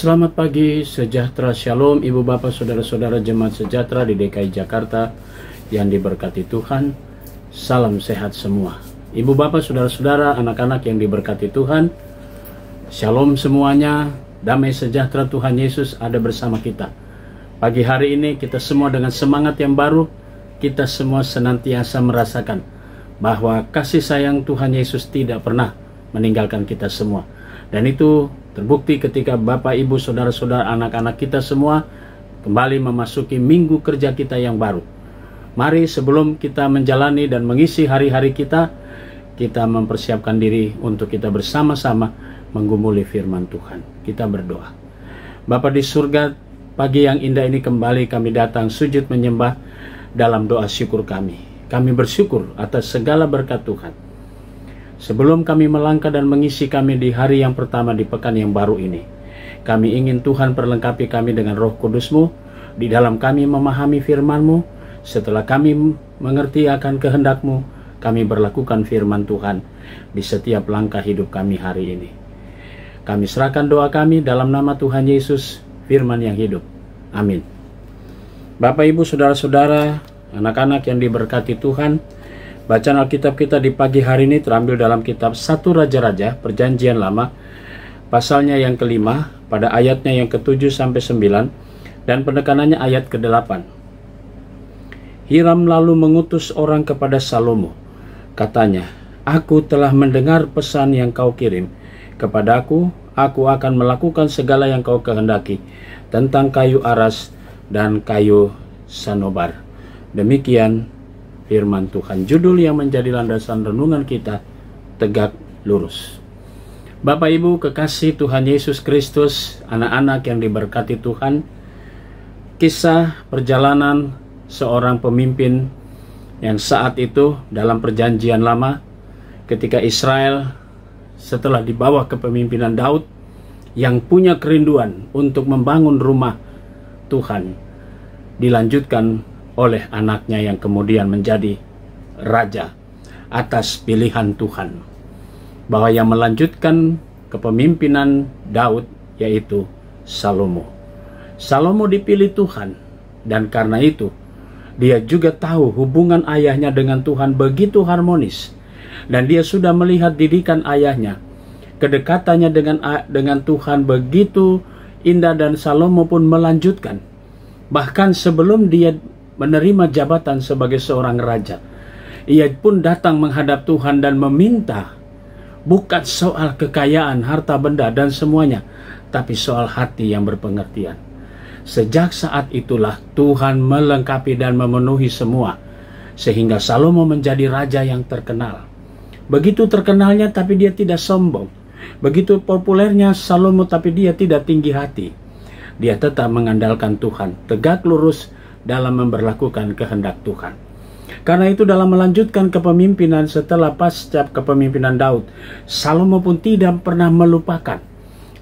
Selamat pagi, sejahtera, shalom Ibu Bapak, Saudara-saudara jemaat sejahtera di DKI Jakarta yang diberkati Tuhan. Salam sehat semua. Ibu Bapak, Saudara-saudara, anak-anak yang diberkati Tuhan, shalom semuanya. Damai sejahtera Tuhan Yesus ada bersama kita. Pagi hari ini kita semua dengan semangat yang baru, kita semua senantiasa merasakan bahwa kasih sayang Tuhan Yesus tidak pernah meninggalkan kita semua. Dan itu terbukti ketika Bapak, Ibu, Saudara-saudara, anak-anak kita semua kembali memasuki minggu kerja kita yang baru. Mari sebelum kita menjalani dan mengisi hari-hari kita mempersiapkan diri untuk kita bersama-sama menggumuli firman Tuhan. Kita berdoa. Bapa di surga, pagi yang indah ini kembali kami datang sujud menyembah dalam doa syukur kami. Kami bersyukur atas segala berkat Tuhan. Sebelum kami melangkah dan mengisi kami di hari yang pertama di pekan yang baru ini, kami ingin Tuhan perlengkapi kami dengan Roh Kudus-Mu, di dalam kami memahami firman-Mu. Setelah kami mengerti akan kehendak-Mu, kami berlakukan firman Tuhan di setiap langkah hidup kami hari ini. Kami serahkan doa kami dalam nama Tuhan Yesus, firman yang hidup. Amin. Bapak, Ibu, Saudara-saudara, anak-anak yang diberkati Tuhan, bacaan Alkitab kita di pagi hari ini terambil dalam kitab 1 Raja-Raja Perjanjian Lama, pasalnya yang kelima, pada ayatnya yang ke-7 sampai 9, dan penekanannya ayat ke-8. Hiram lalu mengutus orang kepada Salomo. Katanya, "Aku telah mendengar pesan yang kau kirim kepadaku. Aku akan melakukan segala yang kau kehendaki tentang kayu aras dan kayu sanobar." Demikian firman Tuhan. Judul yang menjadi landasan renungan kita, tegak lurus. Bapak, Ibu, kekasih Tuhan Yesus Kristus, anak-anak yang diberkati Tuhan, kisah perjalanan seorang pemimpin yang saat itu dalam perjanjian lama, ketika Israel setelah dibawa kepemimpinan Daud yang punya kerinduan untuk membangun rumah Tuhan, dilanjutkan oleh anaknya yang kemudian menjadi raja atas pilihan Tuhan, bahwa yang melanjutkan kepemimpinan Daud yaitu Salomo. Salomo dipilih Tuhan, dan karena itu dia juga tahu hubungan ayahnya dengan Tuhan begitu harmonis, dan dia sudah melihat didikan ayahnya, kedekatannya dengan Tuhan begitu indah, dan Salomo pun melanjutkan. Bahkan sebelum dia menerima jabatan sebagai seorang raja, ia pun datang menghadap Tuhan dan meminta bukan soal kekayaan, harta benda dan semuanya, tapi soal hati yang berpengertian. Sejak saat itulah Tuhan melengkapi dan memenuhi semua, sehingga Salomo menjadi raja yang terkenal. Begitu terkenalnya tapi dia tidak sombong. Begitu populernya Salomo tapi dia tidak tinggi hati. Dia tetap mengandalkan Tuhan, tegak lurus dalam memberlakukan kehendak Tuhan. Karena itu dalam melanjutkan kepemimpinan setelah pasca kepemimpinan Daud, Salomo pun tidak pernah melupakan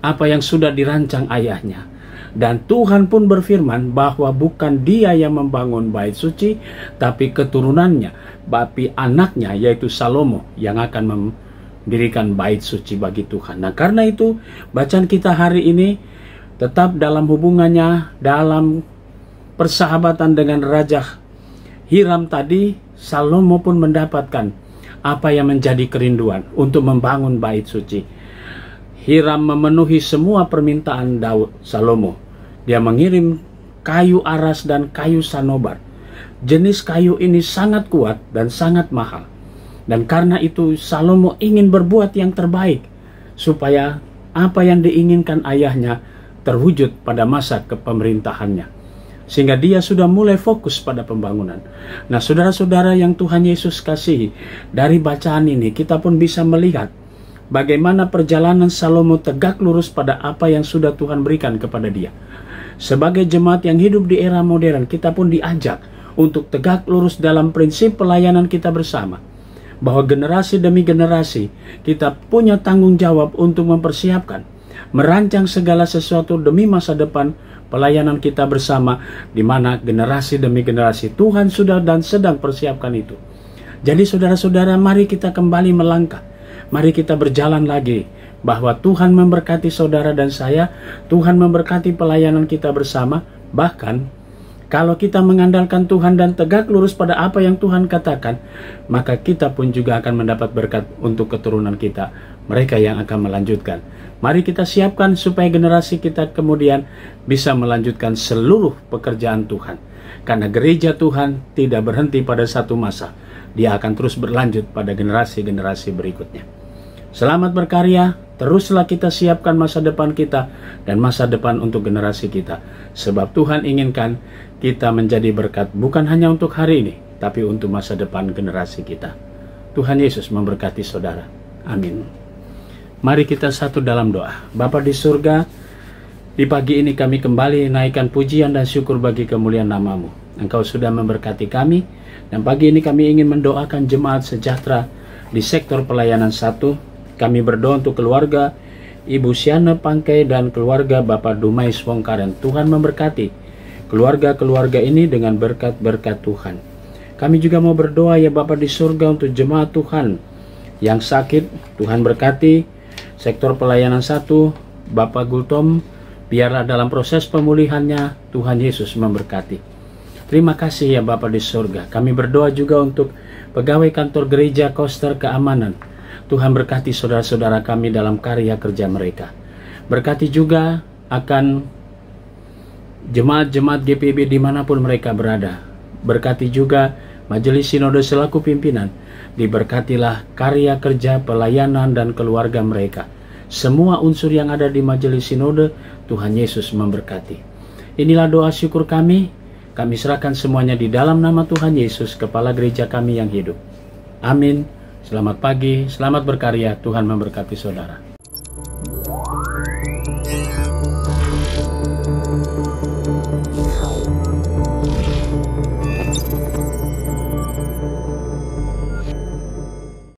apa yang sudah dirancang ayahnya. Dan Tuhan pun berfirman bahwa bukan dia yang membangun bait suci, tapi keturunannya, tapi anaknya yaitu Salomo yang akan mendirikan bait suci bagi Tuhan. Nah, karena itu bacaan kita hari ini tetap dalam hubungannya, dalam persahabatan dengan Raja Hiram tadi. Salomo pun mendapatkan apa yang menjadi kerinduan untuk membangun bait suci. Hiram memenuhi semua permintaan Salomo. Dia mengirim kayu aras dan kayu sanobar. Jenis kayu ini sangat kuat dan sangat mahal. Dan karena itu Salomo ingin berbuat yang terbaik supaya apa yang diinginkan ayahnya terwujud pada masa kepemerintahannya. Sehingga dia sudah mulai fokus pada pembangunan. Nah, saudara-saudara yang Tuhan Yesus kasihi, dari bacaan ini kita pun bisa melihat bagaimana perjalanan Salomo tegak lurus pada apa yang sudah Tuhan berikan kepada dia. Sebagai jemaat yang hidup di era modern, kita pun diajak untuk tegak lurus dalam prinsip pelayanan kita bersama. Bahwa generasi demi generasi kita punya tanggung jawab untuk mempersiapkan, merancang segala sesuatu demi masa depan pelayanan kita bersama, di mana generasi demi generasi Tuhan sudah dan sedang persiapkan itu. Jadi saudara-saudara, mari kita kembali melangkah. Mari kita berjalan lagi bahwa Tuhan memberkati saudara dan saya, Tuhan memberkati pelayanan kita bersama. Bahkan kalau kita mengandalkan Tuhan dan tegak lurus pada apa yang Tuhan katakan, maka kita pun juga akan mendapat berkat untuk keturunan kita, mereka yang akan melanjutkan. Mari kita siapkan supaya generasi kita kemudian bisa melanjutkan seluruh pekerjaan Tuhan. Karena gereja Tuhan tidak berhenti pada satu masa, dia akan terus berlanjut pada generasi-generasi berikutnya. Selamat berkarya, teruslah kita siapkan masa depan kita dan masa depan untuk generasi kita. Sebab Tuhan inginkan kita menjadi berkat bukan hanya untuk hari ini, tapi untuk masa depan generasi kita. Tuhan Yesus memberkati saudara. Amin. Mari kita satu dalam doa. Bapa di surga, di pagi ini kami kembali naikkan pujian dan syukur bagi kemuliaan nama-Mu. Engkau sudah memberkati kami, dan pagi ini kami ingin mendoakan jemaat sejahtera di sektor pelayanan 1. Kami berdoa untuk keluarga Ibu Siana Pangkai dan keluarga Bapak Dumai Wongkaren. Tuhan memberkati keluarga-keluarga ini dengan berkat-berkat Tuhan. Kami juga mau berdoa ya Bapak di surga untuk jemaat Tuhan yang sakit. Tuhan berkati sektor pelayanan 1, Bapak Gultom, biarlah dalam proses pemulihannya Tuhan Yesus memberkati. Terima kasih ya Bapak di surga. Kami berdoa juga untuk pegawai kantor gereja Koster Keamanan. Tuhan berkati saudara-saudara kami dalam karya kerja mereka. Berkati juga akan jemaat-jemaat GPIB dimanapun mereka berada. Berkati juga Majelis Sinode selaku pimpinan. Diberkatilah karya kerja, pelayanan, dan keluarga mereka. Semua unsur yang ada di Majelis Sinode, Tuhan Yesus memberkati. Inilah doa syukur kami. Kami serahkan semuanya di dalam nama Tuhan Yesus, Kepala Gereja kami yang hidup. Amin. Selamat pagi, selamat berkarya, Tuhan memberkati saudara.